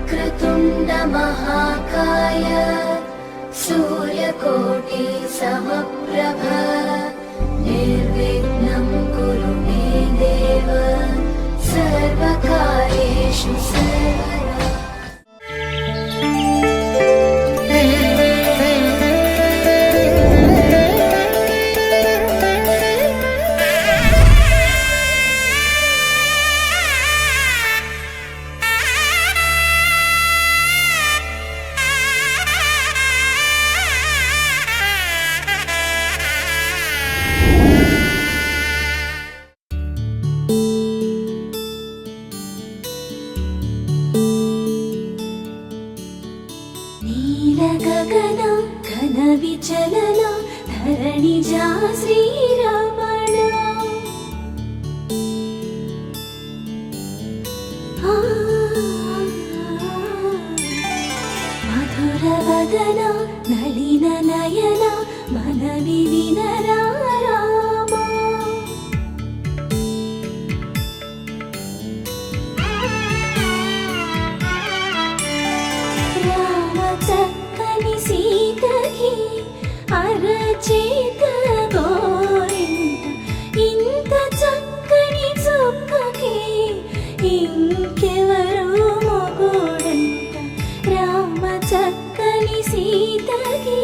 वक्रतुण्ड महाकाय सूर्यकोटि समप्रभ निर्विघ्नं कुरु मे देव सर्वकार्येषु सर्वदा। गगन घन विचलन धरणिजा श्रीरमण मधुर वदन नलिन नयन मन विविनरा అరచేత గోరింట ఇంత చక్కని చుక్కకి ఇంకెవరు మొగుడంట రామ చక్కని సీతకి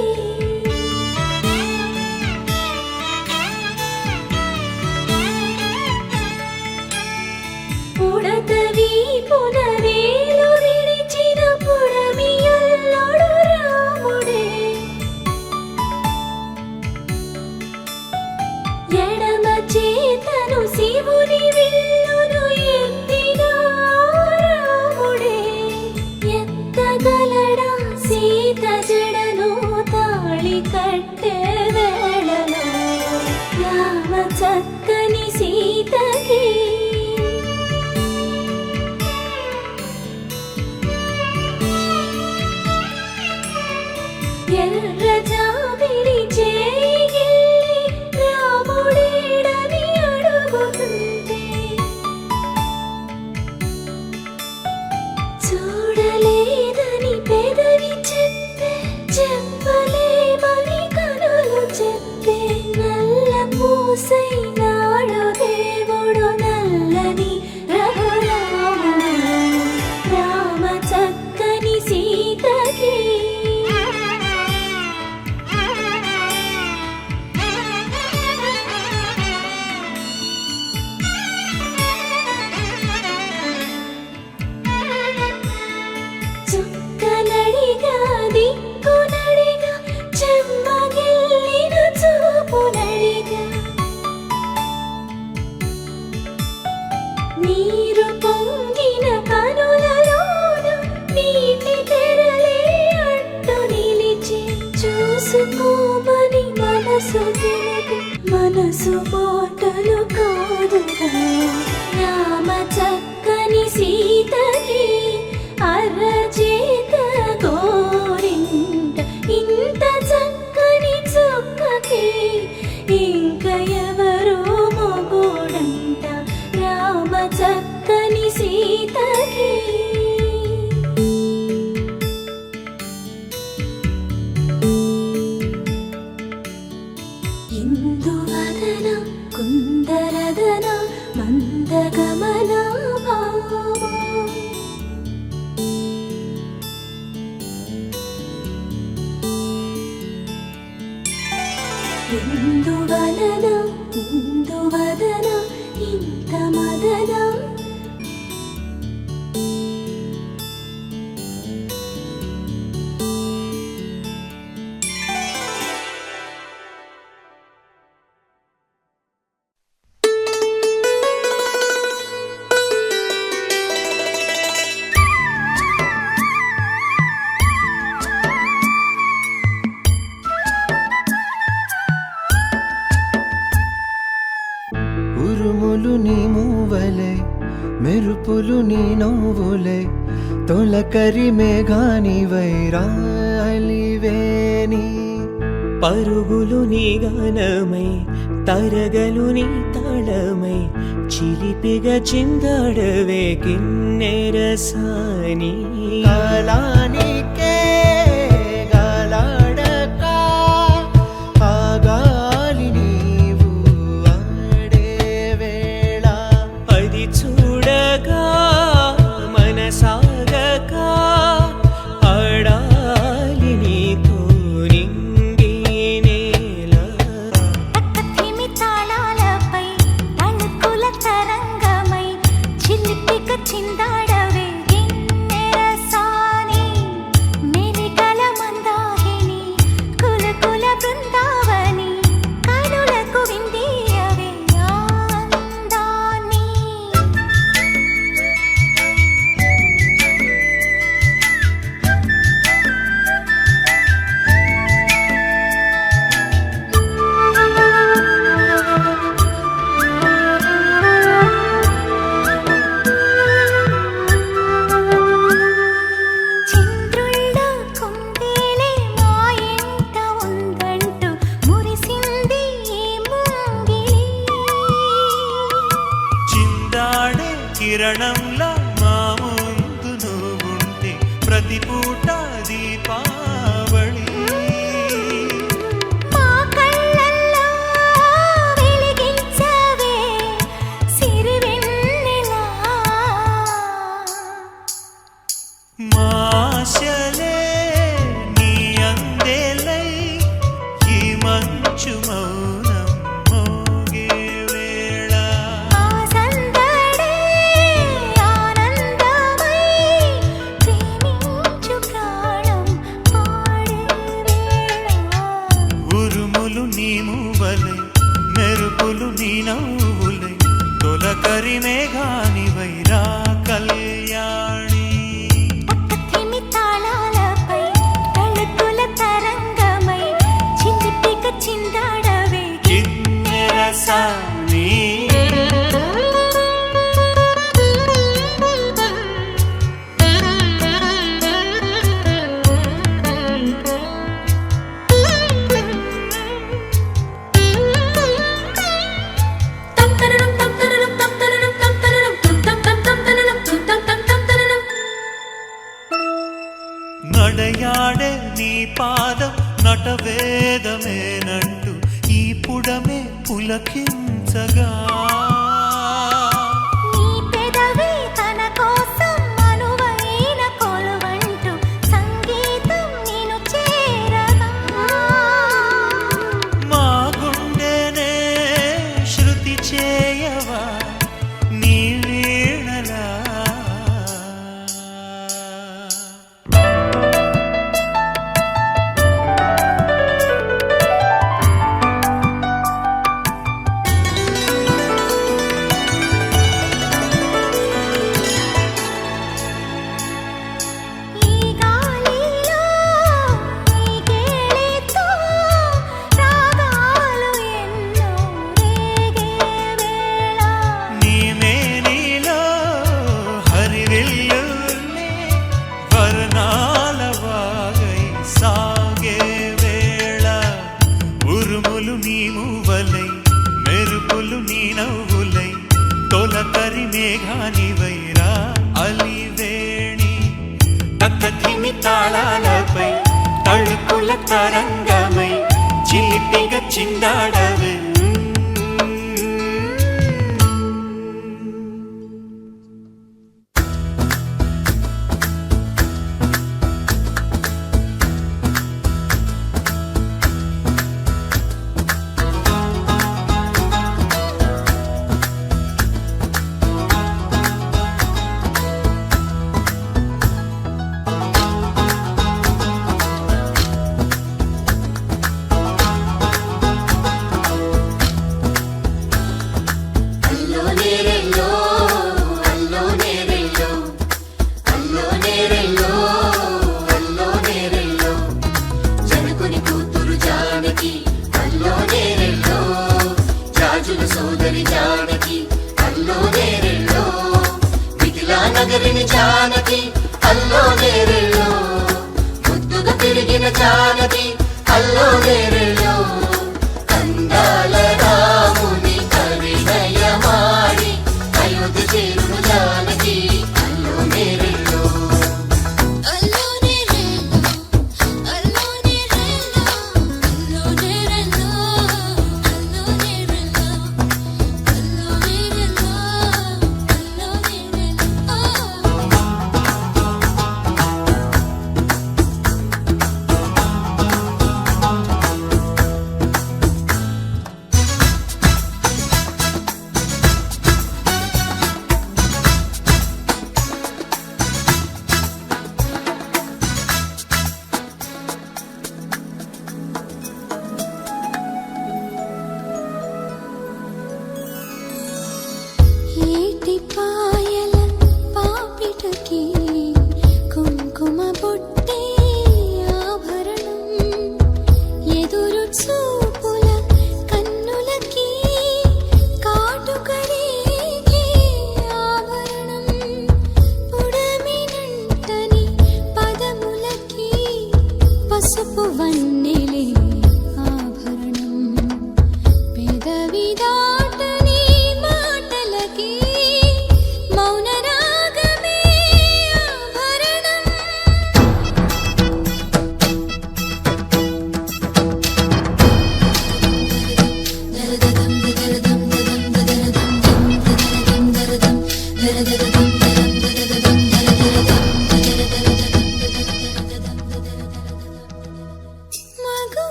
ఉడతవి పునవేలు విడిచిన పుడమియల్లోడు రాముడే ఎడమ చేతను శివుని విల్లును ఎత్తిన రాముడే ఎత్తగలడా సీత జడను తాళి కట్టే వేళలో రామ చక్కని సీతకి ఎర్ర జాబిలి చేయి రాముడేడని అడుగుతుంటే చూడలేదని పెదవి చెప్పే చెప్పలేమని కనులు చెప్పే నల్ల పూసైనాడు దేవుడు నల్లని రఘురాముడు రామ చక్కని సీతకి చుక్కనడిగా దిక్కునడిగా చెమ్మగిల్లిన చూపునడిగా నీరు పొంగిన కనులలోన నీటి తెరలే అడ్డు నిలిచి చూసుకోమని మనసు తెలుగు మనసు మాటలు కాదుగా రామ చక్కని సీతకి అరచేత గోరింట ఇంత చక్కని చుక్కకి ఇంక ఎవరు మొగుడంట రామ చక్కని సీతకి ఇందువదన కుందరదన మందగమన ఇందువలన ఇందువదన ఇంత మదన ఉరుములు నీ మూవలే మెరుపులు నీ నవ్వులే తొలకరి మేఘాని వైరాలివేని పరుగులు నీ గానమై తరగలు నీ తాళమై చిలిపిగా చిందాడవే కిన్నె కిన్నెరసాని కాలానికే గాలాడక ఆ గాలి నీవు ఆడే వేళ అది చూడగా మనసాగక ఆడాలి నీతో నింగి నేల. తక్కతిమి తాళాలపై తళుకుల తరంగమై చిలిపిక చిందాడవే గిన్నెరసాని మెలికల మందాకిని కులకుల బృందావని కనులకు విందియవే ఆనందాన్ని. చంద్రుళ్ళ కుందేలే మా ఎంట ఉందంటూ మురిసింది ఈ ముంగిలి. చిందాడే కిరణంలా మా ముందు నువ్వుంటే ప్రతి పూట దీపావళి. మా కళ్ళల్లో వెలిగించవే సిరివెన్నెలా. మా ఆశలే నీ అందేలై ఈ మంచు మౌనం మోగే వేళ. ఆ సందడే ఆనందమై ప్రేమించు ప్రాణం పాడే వేళ. ఉరుములు నీ మూవలై మెరుపులు నీ నవ్వులై తొలకరి మేఘానివై రా కళ్యాణి. తక్కతిమి తాళాలపై తళుకుల తరంగమై చిలిపిక చిందాడవే కిన్నెరసాని నడయాడే నీ పాదం నటవేదమేనంటూ ఈ పుడమే పులకించగా. నీ పెదవి తన కోసం అనువైన కొలువంటూ సంగీతం నిన్ను చేరగా. మా గుండెనే శృతి చేయవా నీ వీణలా. ఈ గాలిలో ఈ కేళితో రాగాలు ఎన్నో రేగే వేళ. నీ మేనిలో హరివిల్లులే వర్ణాల వాగై సాగే వేళ. ఉరుములు నీ మూవలై మెరుపులు నీ నవ్వులై తొలకరి మేఘానివై రా అలివేణి. తక్కతిమి తాళాలపై తళుకుల తరంగమై చిలిపిగా చిందాడవే. నగరిని జానకి అల్లో నేరెళ్ళో ముద్దుగా పెరిగిన జానకి అల్లో నేరెళ్ళో కందాల రాముని పరిణయమాడి అయోధ్య చేరును జానకి అల్లో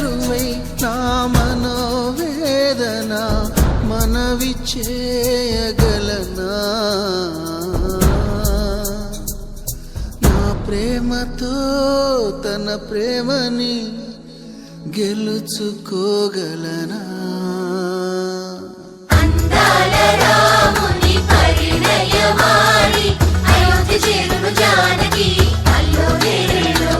చేరువై నా మనోవేదన మనవి చేయగలనా నా ప్రేమతో తన ప్రేమని గెలుచుకోగలనా అందాల రాముని పరిణయమాడి అయోధ్య చేరును జానకి అల్లో నేరేలో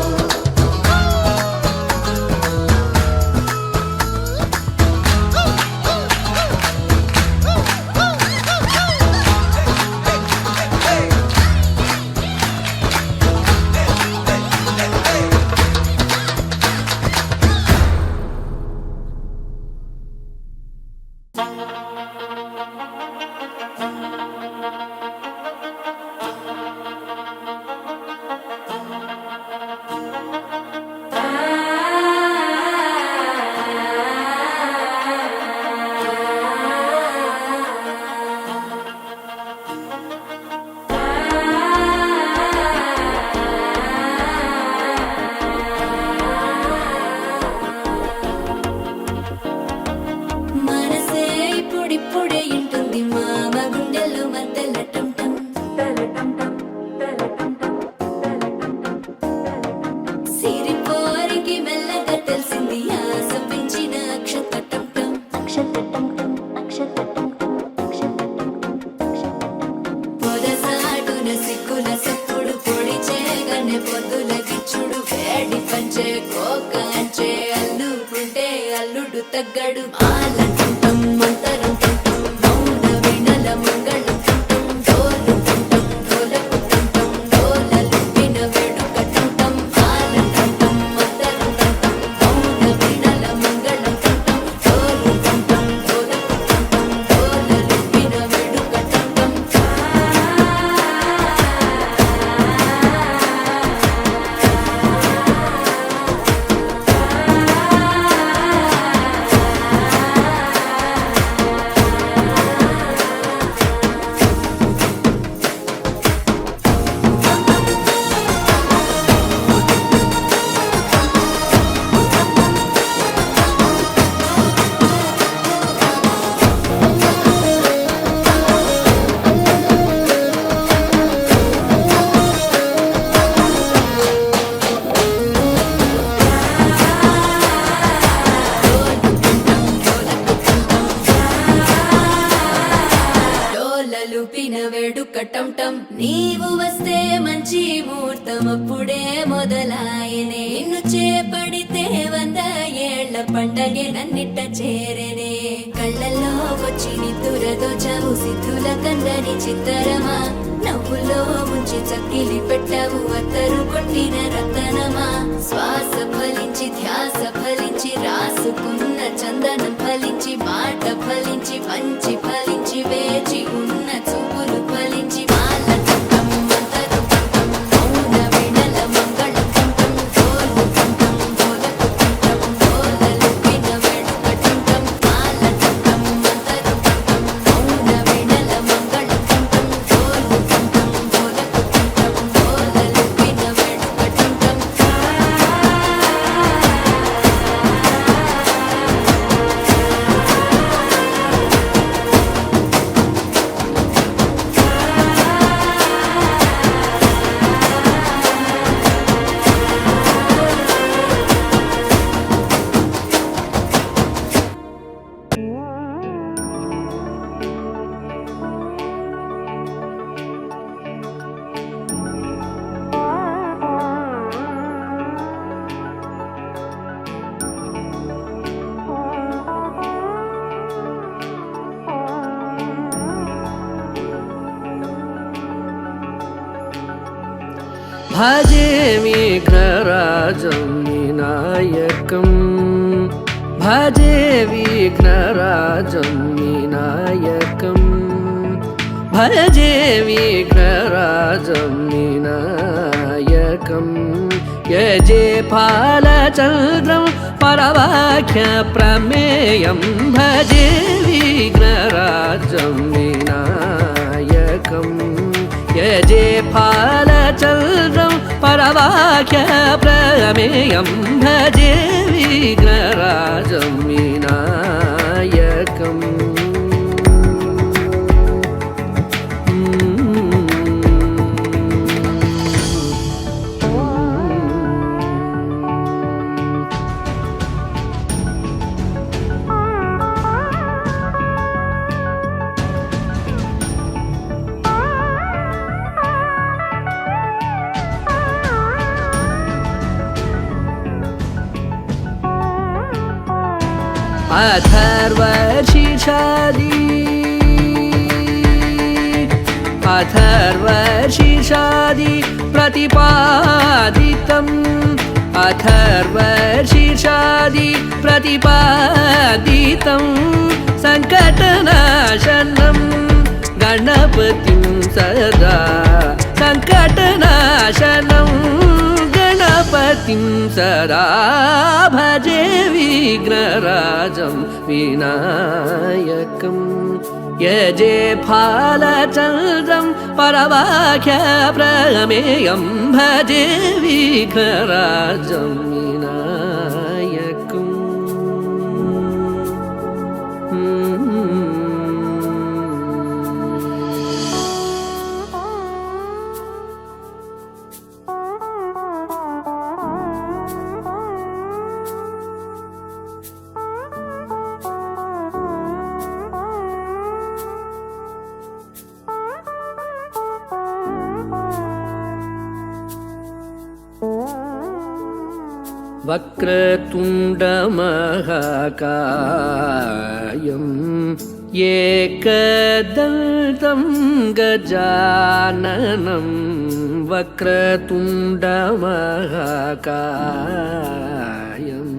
మనసే ఇప్పుడిప్పుడే ఇంటుంది మామ గుండెల్లో మధ్యలో టంటం సిరిపోరికి మెల్లగా తెలిసింది ఆశ పెంచిన అక్షతటం పొదసాటున సిక్కుల సప్పుడు పొడి చేయగానే పొద్దుల గిచ్చుడు వేడి పంచే కోక అంచే అల్లుకుంటే అల్లుడు తగ్గడు ఆలంటుంటం మంతరం టుంటం మౌన వినల మంగళం టుంటం డోలు టుంటం డోలకు టుంటం డోలలు విన వేడుక టుంటం ఆలంటుంటం మంతరం టుంటం మౌన వినల మంగళం టుంటం డోలు టుంటం డోలకు టుంటం డోలలు విన వేడుక టుంటం డోలలుపిన వేడుక టంటం నీవు వస్తే మంచి ముహూర్తం అప్పుడే మొదలాయనే నిన్ను చేపడితే 100 ఏళ్ల పండగే నన్నిట్ట చేరనే కళ్ళల్లో వచ్చి నిద్దురతో చవు సిద్ధుల కందని చిత్తరమా నవ్వులో ముంచి చక్కిలి పెట్టావు అత్తరు కొట్టిన రతనమా శ్వాస ఫలించి ధ్యాస ఫలించి రాసుకున్న చందనం ఫలించి మాట ఫలించి మంచి ఫలించి వేచి ఉన్న చూపులు ఫలించి మాల టుంటం మంతరం టుంటం మౌన వినల మంగళం టుంటం డోలు టుంటం డోలకు టుంటం డోలలు విన వేడుక టుంటం మాల టుంటం మంతరం టుంటం మౌన వినల మంగళం టుంటం డోలు టుంటం డోలకు టుంటం డోలలు విన వేడుక టుంటం భజే విఘ్నరాజం వినాయకం భజే విఘ్నరాజం వినాయకం భజే విఘ్నరాజం వినాయకం యజే ఫాలచంద్రం పరవాఖ్య ప్రమేయం భజే విఘ్నరాజం వినాయకం యజే ఫాలచంద్రం పరవాఖ్య ప్రమేయం భజే విఘ్నరాజం వినాయకం. अथर्वशीर्षादि प्रतिपादितम् अथर्वशीर्षादि प्रतिपादितं सङ्कटनाशनं गणपतिं सदा सङ्कटनाशनं गणपतिं सदा भजे विघ्नराजं विनायकम्. यजे फालचन्द्रं परवाख्यप्रमेयं भजे विघ्नराजं विनायकम्. वक्रतुण्डमहाकायं एकदन्तं गजाननं वक्रतुण्डमहाकायं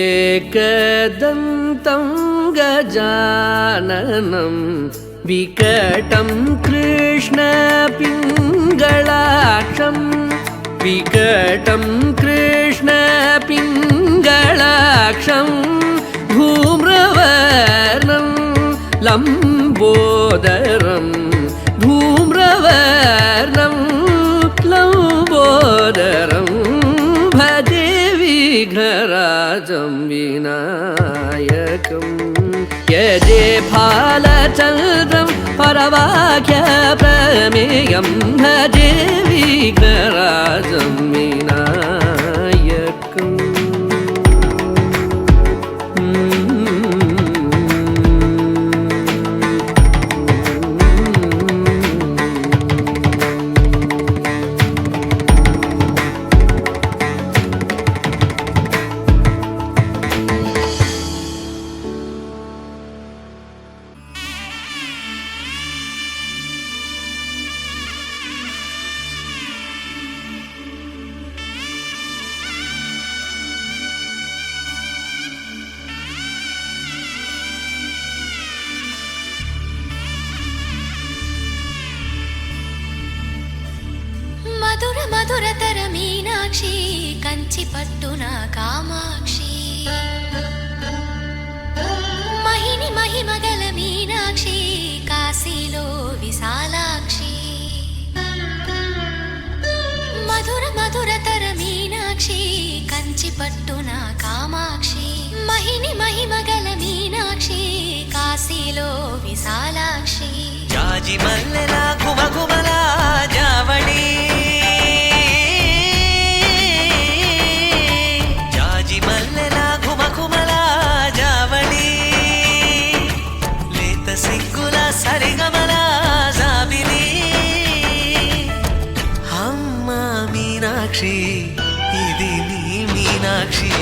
एकदन्तं गजाननं विकटं कृष्णपिङ्गलाक्षं विकटं कृष्णपिङ्गलाक्षं धूम्रवर्णं लम्बोदरं धूम्रवर्णं लम्बोदरं भजे विघ्नराजं विनायकम्. यजे फालचन्द्रं परवाख्यप्रमेयं भजे विघ्नराजं विनायकम्. మధుర మధురతర మీనాక్షి కంచి పట్టున కామాక్షి మహిని మహిమగల మీనాక్షి కాశీలో విశాలాక్షి మధుర మధురతర మీనాక్షి కంచి పట్టున కామాక్షి మహిని మహిమగల మీనాక్షి కాశీలో విశాలాక్షి. జాజి మల్లెల ఘుమఘుమల జావళి జాజి మల్లెల ఘుమఘుమల జావళి లేత సిగ్గుల సరిగమల జాబిలి అమ్మ మీనాక్షి ఇది నీ మీనాక్షి.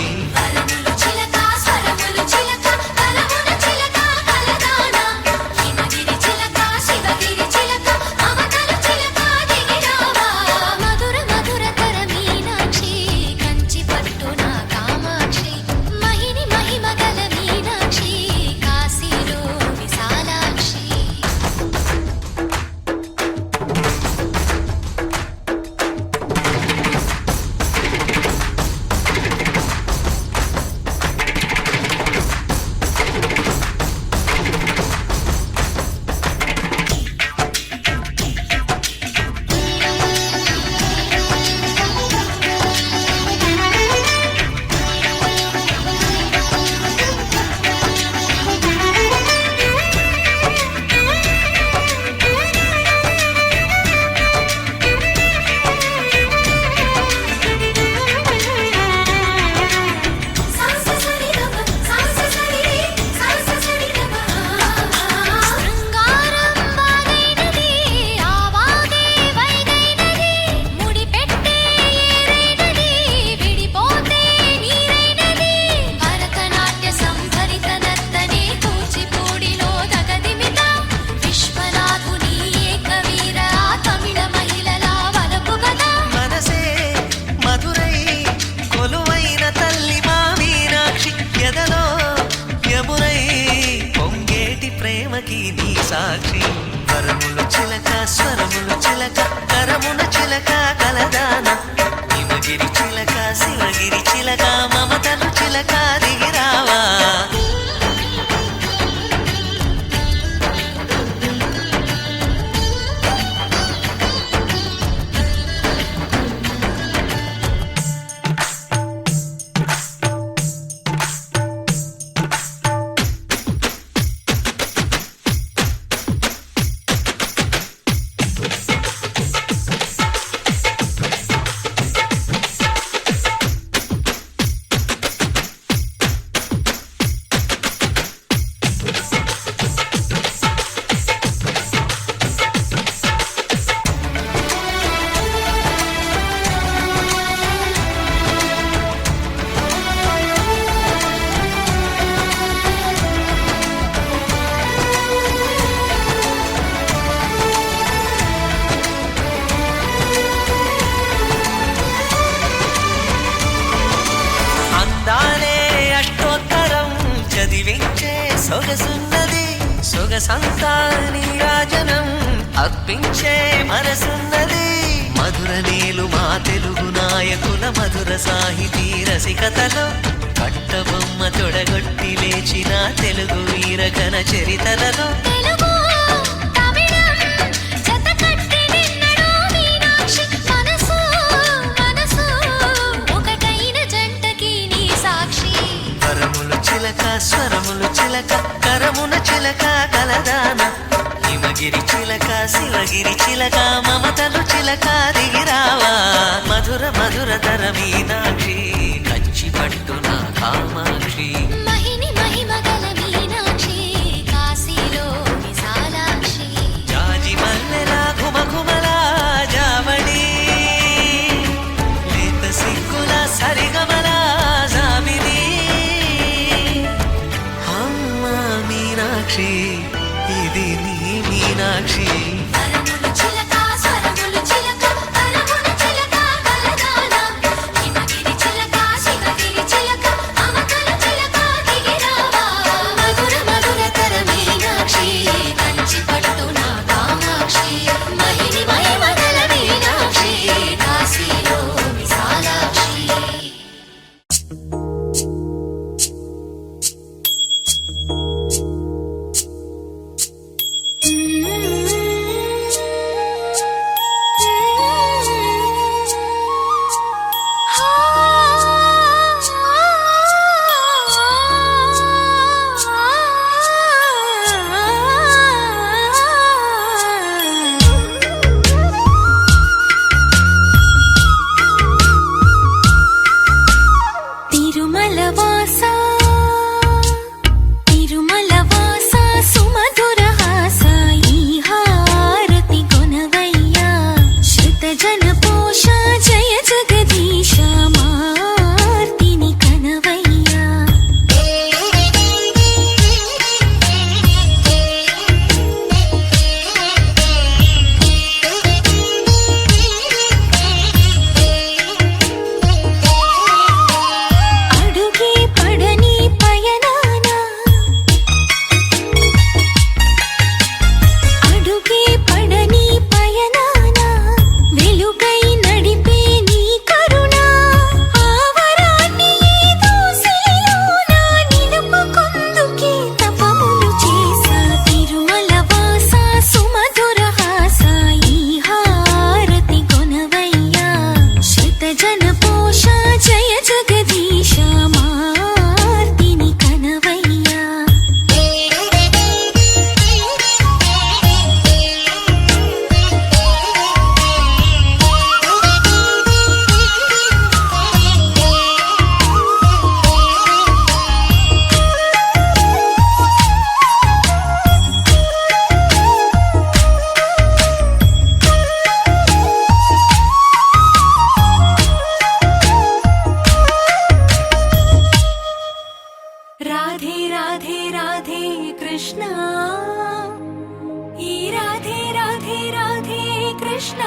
సొగసున్నది సొగసంతా నీరాజనం అర్పించే మనసున్నది మధుర నీలు మా తెలుగు నాయకుల మధుర సాహితీ రసికతలో కట్టబొమ్మ తొడగొట్టి లేచిన తెలుగు వీరగణ చరితలలో తెలుగు తమిళం జతకట్టి నిన్నడు మీనాక్షి మనసు మనసు ఒకటైన జంటకి నీ సాక్షి వరములు చిలక స్వరములు చిలక కరమున చిలక కలదాన హిమగిరి చిలక శివగిరి చిలక మమతలు చిలక దిగిరావా మధుర మధుర తర మీనాక్షి కంచి పట్టున కామాక్షి మహిని మహిమగల మీనాక్షి కాశీలో విశాలాక్షి జాజి మల్లెల ఘుమఘుమల జావళి లేత సిగ్గుల సరిగమల జాబిలి అమ్మ మీనాక్షి ఇది నీ మీనాక్షి వరములు చిలక స్వరములు చిలక కరమున చిలక కలదాన హిమగిరి చిలక శివగిరి చిలక మమతల చిలక దిగిరావా మధుర మధుర తర మీనాక్షి కంచి పట్టున కామాక్షి మహిని మహిమగల మీనాక్షి కాశీలో విశాలాక్షి తిరుమల వాసా తిరుమల వాసా సుమధుర హాసా ఈ హారతి కొనవయ్యా శృత జన పోష జయ జగదీశ మార్తిని కనవయ్యా అడుగే పడని పయనాన అడుగే పడని పయనాన వెలుగై నడిపే నీ కరుణ ఆవరాన్ని ఏదో శిలలోన నిలుపుకొందుకే తపములు చేసా తిరుమల వాసా సుమధుర హాసా ఈ హారతి కొనవయ్యా శృత జన పోష జయ జగదీశ మార్తిని కనవయ్యా రాధే రాధే రాధే కృష్ణ ఈ రాధే రాధే రాధే కృష్ణ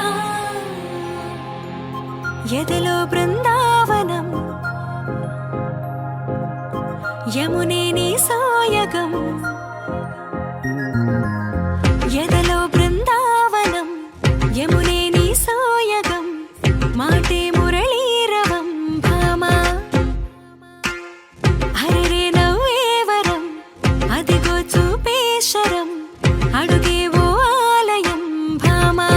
ఎదలో బృందావనం యమునే నీ సాయగం ఎదలో బృందావనం యమునే నీ సాయగం మాటే మురళీరవం భామా హరిరే నవ్వేవరం అదిగో చూపేశరం అడుగేవో ఆలయం భామా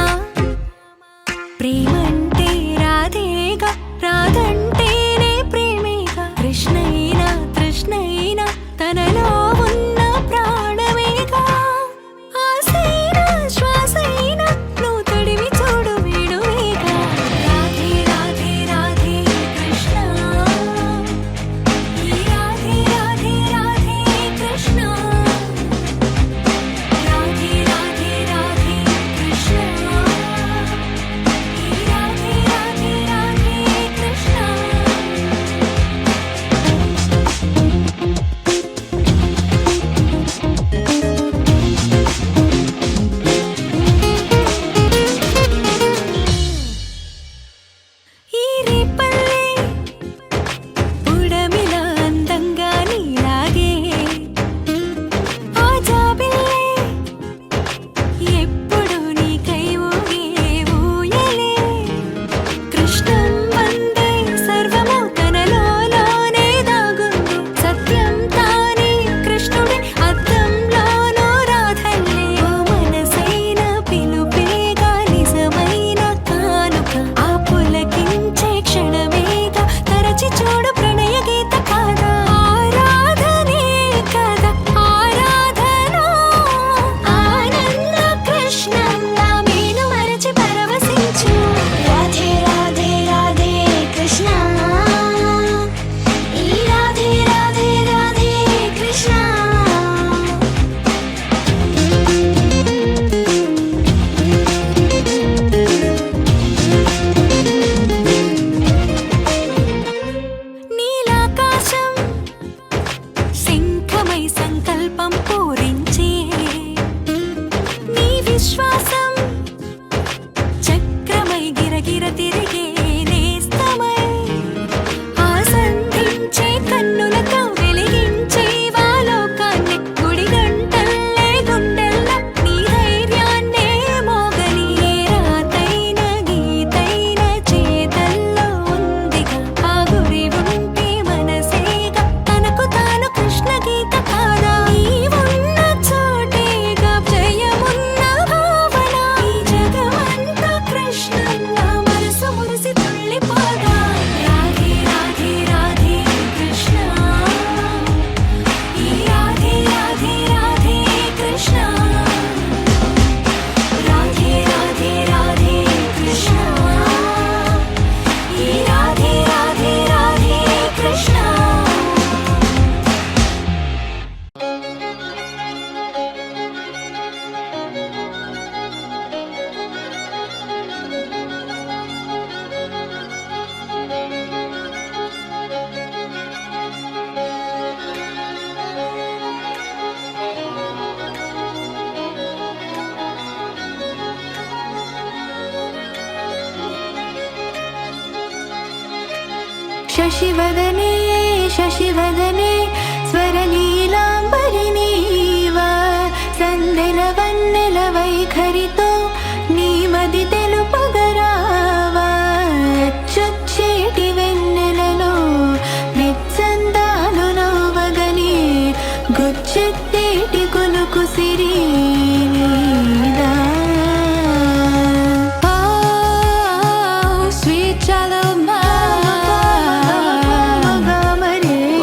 ప్రేమంటే రాధేగా రాధంటేనే ప్రేమేగా కృష్ణైనా తృష్ణైనా తనలో ఉన్న ప్రాణమేగా ఆసైనా శ్వాసైనా నువ్వు తడివి చూడు వేణువేగా రాధే రాధే రాధే కృష్ణ ఈ రాధే రాధే రాధే కృష్ణ రాధే రాధే రాధే కృష్ణ ఈ రాధే రాధే రాధే కృష్ణ ఈ రేపల్లె పుడమిలా అందంగా నీలాగే शशिवदने शशिवदने स्वरलीलाम्बरिणीव संदेलवन्नेल वैखरितो नीमदि తెలుపగరావా అచ్చొచ్చేటి వెన్నెలలో విత్సందాలు నవ్వగని గుచ్చెత్తేటి కులుకు సిరి నీదా. Sweet child of mine,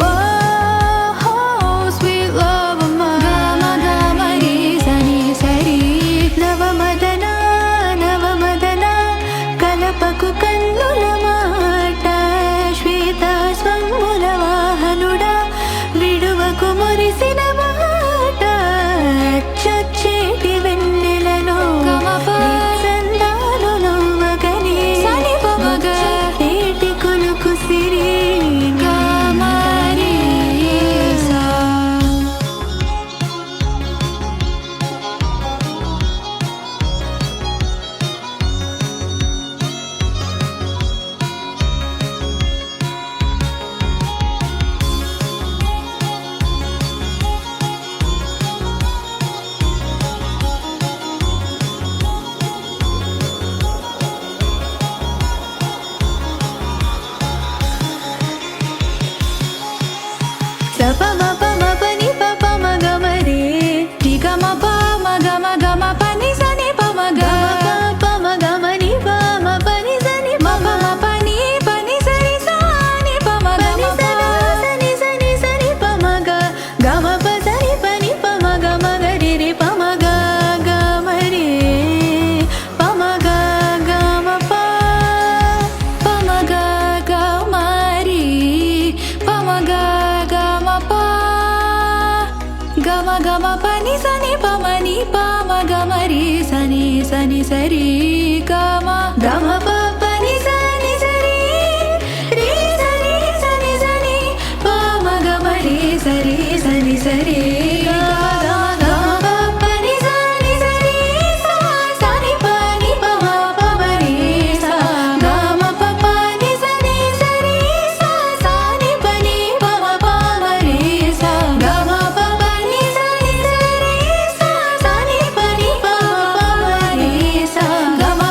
oh, sweet love of mine, sani sari navamadana navamadana కలపకు కన్నుల మాట శ్వేత స్వమ్ముల వాహనుడా విడువకు మురిసిన మాట చచ్చేటి వెన్నెలలో సందాలు నవ్వగని ఏటి కొలుకు సిరి గామారీసా. సప మప మప ని పప మగ మరే టి గ మ ప మగ మగ మ ప ని స ని ప మగ ప మగ మ ని ప మ ప ని స ని మ ప మ ప ని ప ని స రి స ని ప మగ మ ప స ని ప మగ గ మ ప స ని ప ని ప మగ మగ రి రి ప మగ గ మ రి ప మగ గ మ ప ప మగ గ మ రి ప మగ గ మ ప గ మ గ మ ప ని స ని ప మ ని ప మ గ మ రి స ని స రి గ మ గ మ ప ప ని స ని స రి రి స ని స ని స ని ప మ గ మ రి స ని స రి గ గ మ ప ప ని స ని స రి స ని ప ని ప మ ప మ రి స గ మ ప ప ని స ని స రి స ని ప ని ప మ ప మ రి స గ మ ప ప ని స ని స రి స ని ప ని ప మ ప మ రి స గ మ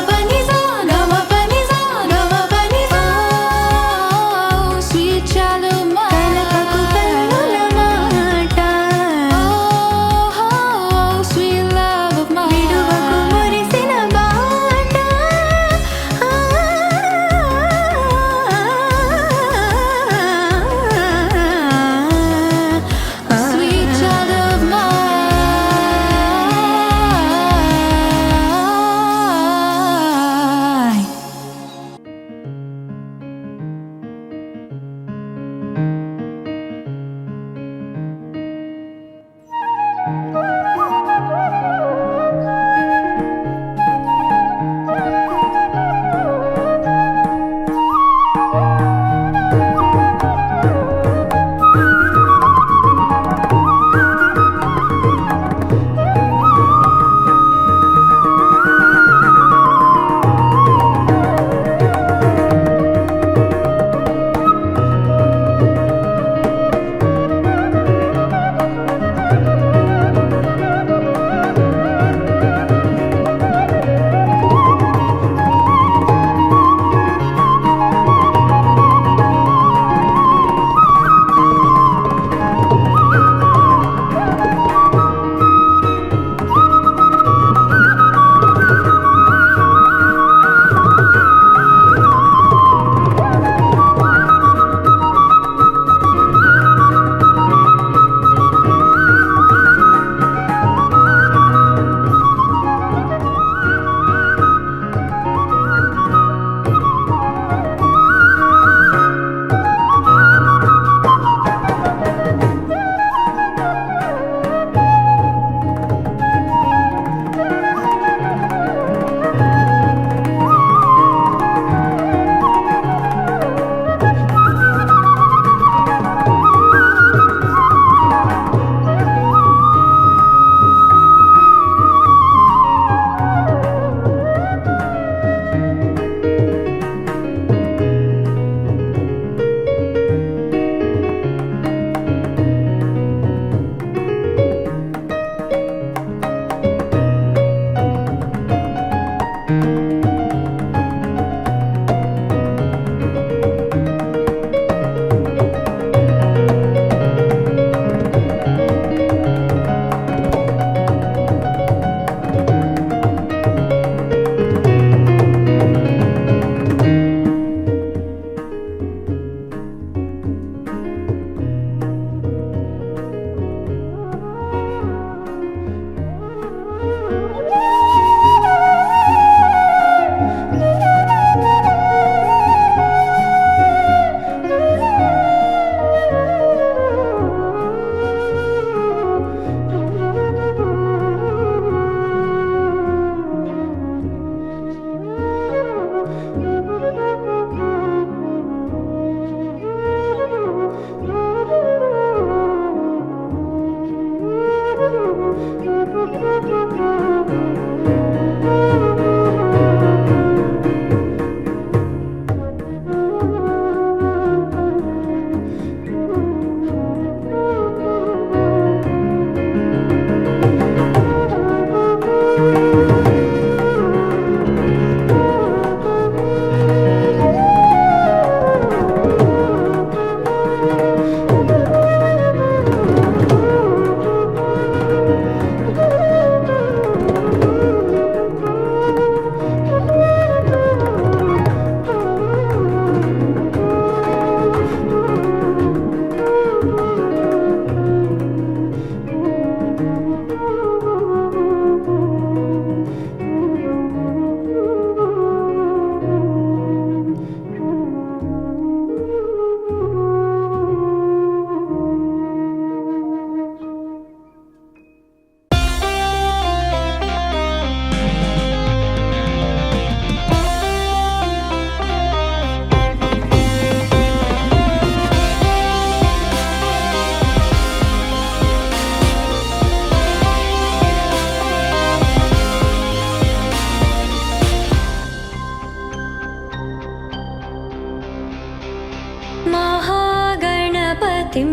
महागणपतिं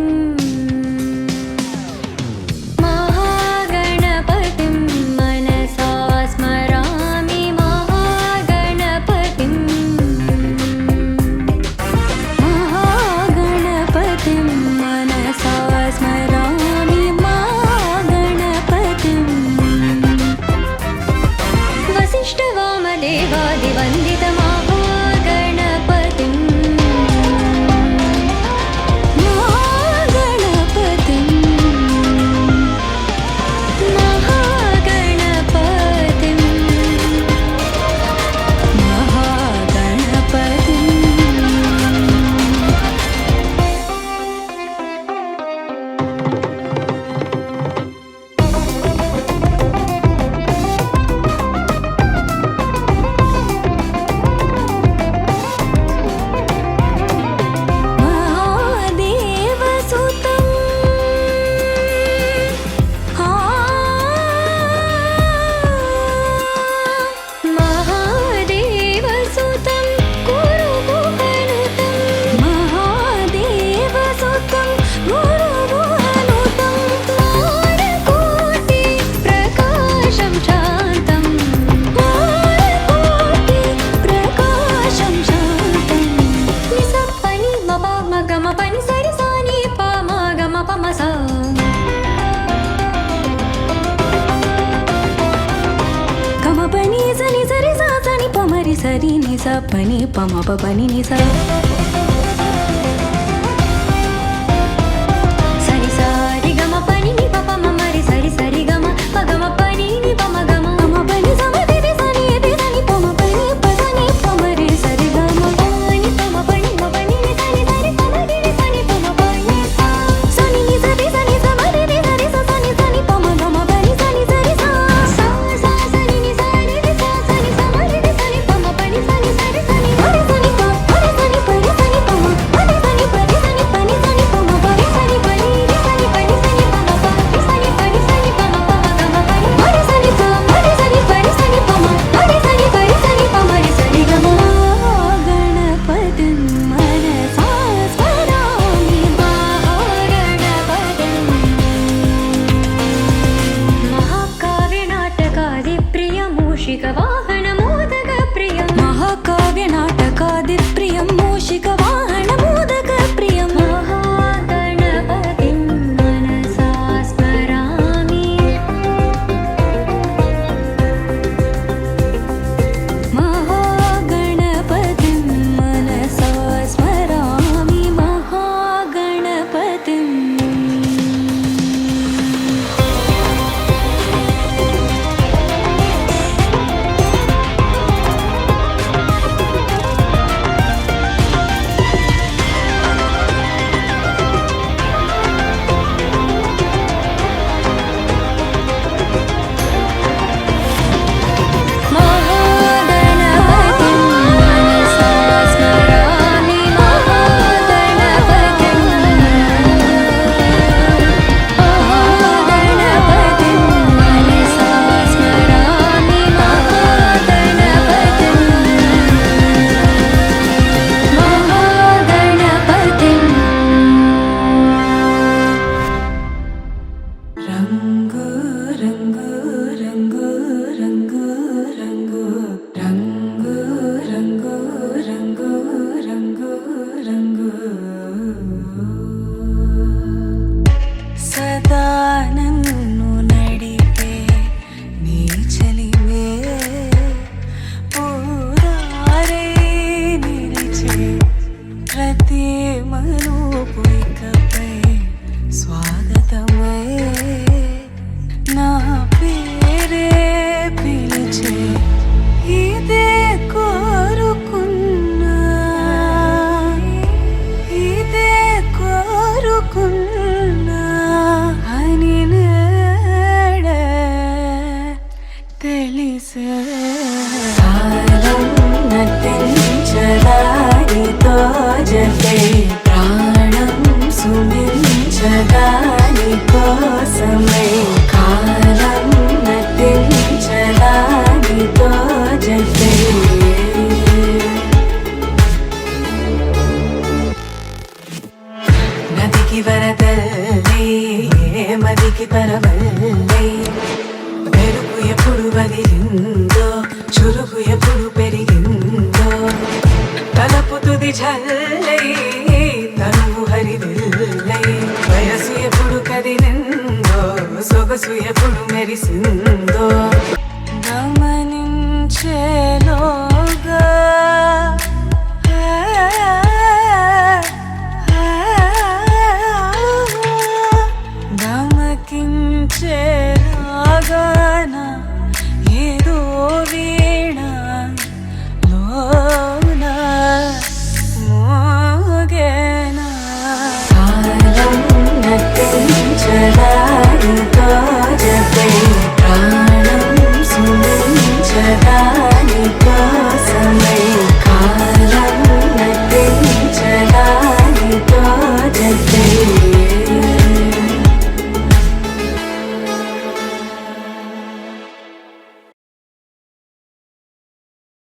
महागणपतिं मनसा स्मरामि महागणपतिं महागणपतिं मनसा स्मरामि महागणपतिं वसिष्ठवामदेवादिवन्दितं महागणपतिं महागणपतिं महागणपतिं महादेवसुतं महादेवसुतं गुरुगुहनुतं महादेवसुतं गुरुगुहनुतं मानकोटि प्रकाशं शान्तं मानकोटि प्रकाशं शान्तं निसप्पनि मपमगमपनि सरिसानि पमगमपमसा గమపని సని సరి సా సని పమరి సరి ని స పని పమ ప పని ని స సరి సారి గమ పని ని ప పమ మరి సరి సరి గమ ప గమ పని ని పమ గమ గమ పని సమ ది ది సని ది సని పమ పని ప సని పమరి సరి గమ పని పమ పని మ పని ని సని సరి పమ ది ది సని పమ పని సా సని ని సరి సని సమ ది ది సరి స సని సని పమ గమ పని సని సరి సా సా సా సని ని సని ది సా సని సమ ది ది సని పమ పని సని సరి సని మరి సని ప మరి సని పరి సని పమ మరి సని పరి సని పని సని పమ పరి సని పని ని సని పని సని పమ ప రి సని పరి సని పమ పమ గమ పని మరి సని స వరదల్లే మదికి పరవల్లే మెరుపు ఎప్పుడు వదిలిందో చురుకు ఎప్పుడు పెరిగిందో తలపు తుది జల్లై తనువు హరివిల్లై వయసు ఎప్పుడు కదిలిందో సొగసు ఎప్పుడు మెరిసిందో గమనించే